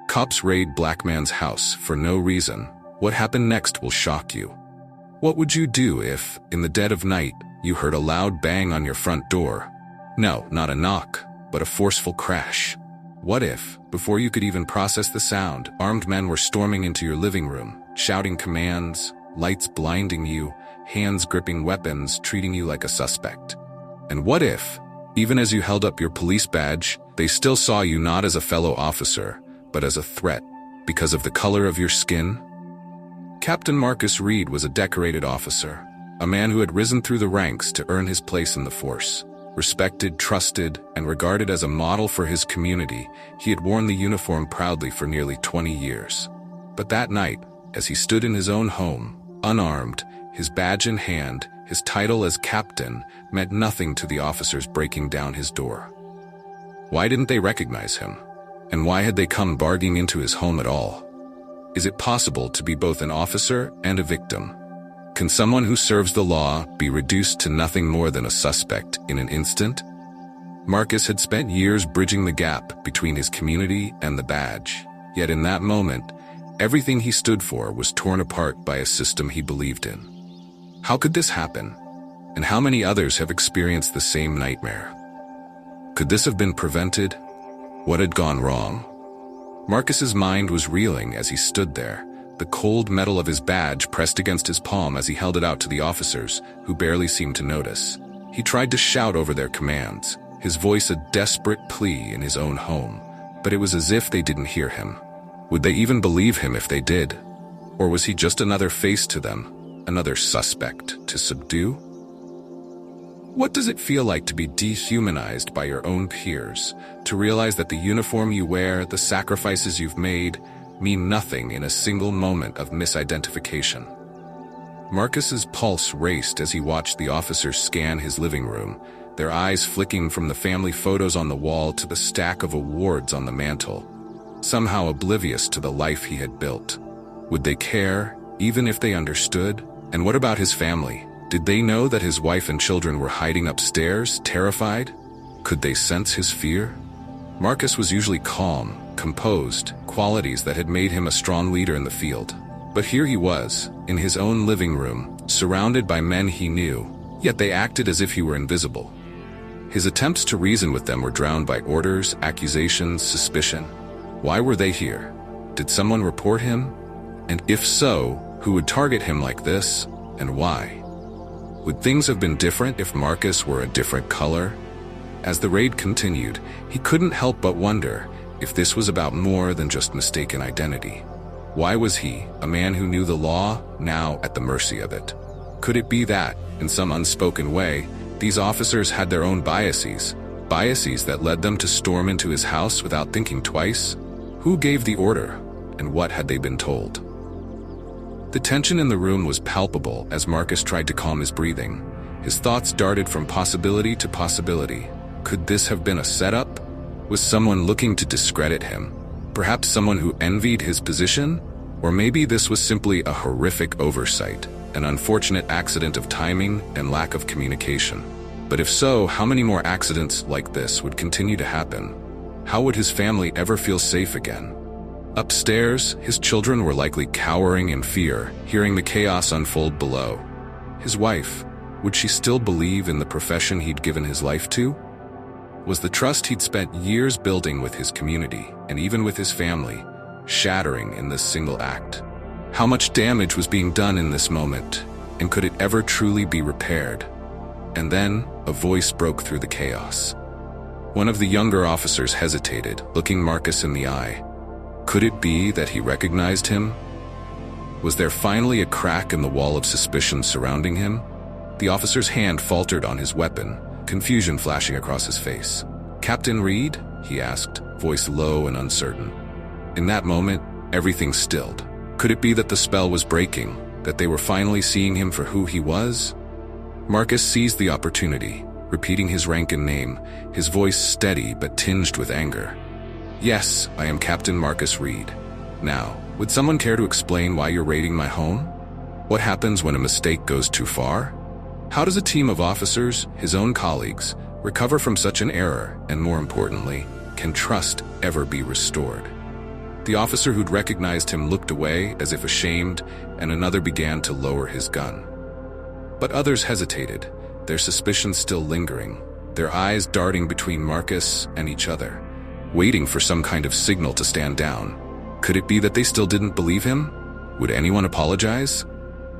Cops raid black man's house for no reason. What happened next will shock you. What would you do if, in the dead of night, you heard a loud bang on your front door? No, not a knock, but a forceful crash. What if, before you could even process the sound, armed men were storming into your living room, shouting commands, lights blinding you, hands gripping weapons, treating you like a suspect? And what if, even as you held up your police badge, they still saw you not as a fellow officer, but as a threat, because of the color of your skin? Captain Marcus Reed was a decorated officer, a man who had risen through the ranks to earn his place in the force. Respected, trusted, and regarded as a model for his community, he had worn the uniform proudly for nearly 20 years. But that night, as he stood in his own home, unarmed, his badge in hand, his title as captain meant nothing to the officers breaking down his door. Why didn't they recognize him? And why had they come barging into his home at all? Is it possible to be both an officer and a victim? Can someone who serves the law be reduced to nothing more than a suspect in an instant? Marcus had spent years bridging the gap between his community and the badge, yet in that moment, everything he stood for was torn apart by a system he believed in. How could this happen? And how many others have experienced the same nightmare? Could this have been prevented? What had gone wrong? Marcus's mind was reeling as he stood there, the cold metal of his badge pressed against his palm as he held it out to the officers, who barely seemed to notice. He tried to shout over their commands, his voice a desperate plea in his own home, but it was as if they didn't hear him. Would they even believe him if they did? Or was he just another face to them, another suspect to subdue? What does it feel like to be dehumanized by your own peers, to realize that the uniform you wear, the sacrifices you've made, mean nothing in a single moment of misidentification? Marcus's pulse raced as he watched the officers scan his living room, their eyes flicking from the family photos on the wall to the stack of awards on the mantle, somehow oblivious to the life he had built. Would they care, even if they understood? And what about his family? Did they know that his wife and children were hiding upstairs, terrified? Could they sense his fear? Marcus was usually calm, composed, qualities that had made him a strong leader in the field. But here he was, in his own living room, surrounded by men he knew, yet they acted as if he were invisible. His attempts to reason with them were drowned by orders, accusations, suspicion. Why were they here? Did someone report him? And if so, who would target him like this, and why? Would things have been different if Marcus were a different color? As the raid continued, he couldn't help but wonder if this was about more than just mistaken identity. Why was he, a man who knew the law, now at the mercy of it? Could it be that, in some unspoken way, these officers had their own biases that led them to storm into his house without thinking twice? Who gave the order, and what had they been told? The tension in the room was palpable as Marcus tried to calm his breathing. His thoughts darted from possibility to possibility. Could this have been a setup? Was someone looking to discredit him? Perhaps someone who envied his position? Or maybe this was simply a horrific oversight, an unfortunate accident of timing and lack of communication. But if so, how many more accidents like this would continue to happen? How would his family ever feel safe again? Upstairs, his children were likely cowering in fear, hearing the chaos unfold below. His wife, would she still believe in the profession he'd given his life to? Was the trust he'd spent years building with his community, and even with his family, shattering in this single act? How much damage was being done in this moment, and could it ever truly be repaired? And then, a voice broke through the chaos. One of the younger officers hesitated, looking Marcus in the eye. Could it be that he recognized him? Was there finally a crack in the wall of suspicion surrounding him? The officer's hand faltered on his weapon, confusion flashing across his face. "Captain Reed?" he asked, voice low and uncertain. In that moment, everything stilled. Could it be that the spell was breaking, that they were finally seeing him for who he was? Marcus seized the opportunity, repeating his rank and name, his voice steady but tinged with anger. "Yes, I am Captain Marcus Reed. Now, would someone care to explain why you're raiding my home? What happens when a mistake goes too far? How does a team of officers, his own colleagues, recover from such an error, and more importantly, can trust ever be restored?" The officer who'd recognized him looked away as if ashamed, and another began to lower his gun. But others hesitated, their suspicions still lingering, their eyes darting between Marcus and each other, waiting for some kind of signal to stand down. Could it be that they still didn't believe him? Would anyone apologize?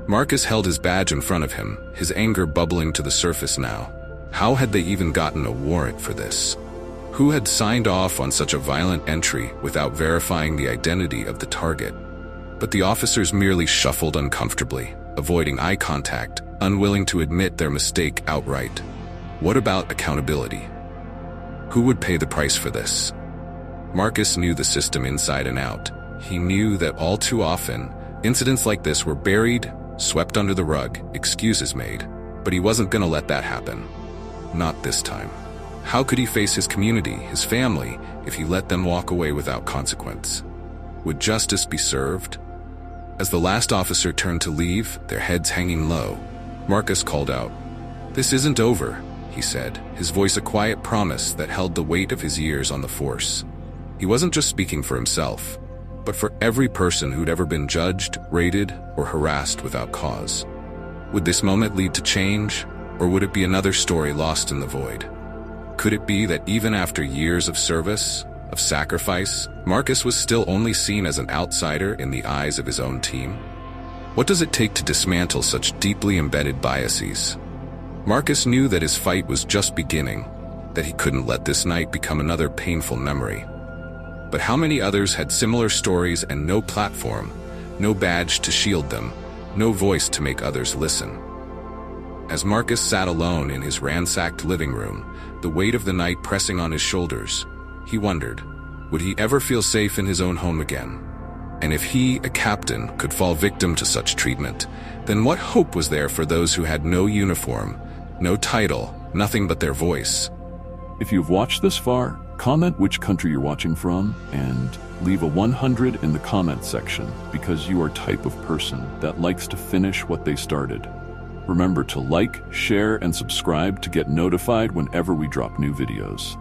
Marcus held his badge in front of him, his anger bubbling to the surface now. How had they even gotten a warrant for this? Who had signed off on such a violent entry without verifying the identity of the target? But the officers merely shuffled uncomfortably, avoiding eye contact, unwilling to admit their mistake outright. What about accountability? Who would pay the price for this? Marcus knew the system inside and out. He knew that all too often, incidents like this were buried, swept under the rug, excuses made, but he wasn't going to let that happen. Not this time. How could he face his community, his family, if he let them walk away without consequence? Would justice be served? As the last officer turned to leave, their heads hanging low, Marcus called out, "This isn't over," he said, his voice a quiet promise that held the weight of his years on the force. He wasn't just speaking for himself, but for every person who'd ever been judged, rated, or harassed without cause. Would this moment lead to change, or would it be another story lost in the void? Could it be that even after years of service, of sacrifice, Marcus was still only seen as an outsider in the eyes of his own team? What does it take to dismantle such deeply embedded biases? Marcus knew that his fight was just beginning, that he couldn't let this night become another painful memory. But how many others had similar stories and no platform, no badge to shield them, no voice to make others listen? As Marcus sat alone in his ransacked living room, the weight of the night pressing on his shoulders, he wondered, would he ever feel safe in his own home again? And if he, a captain, could fall victim to such treatment, then what hope was there for those who had no uniform, no title, nothing but their voice? If you've watched this far, comment which country you're watching from and leave a 100 in the comment section because you are type of person that likes to finish what they started. Remember to like, share, and subscribe to get notified whenever we drop new videos.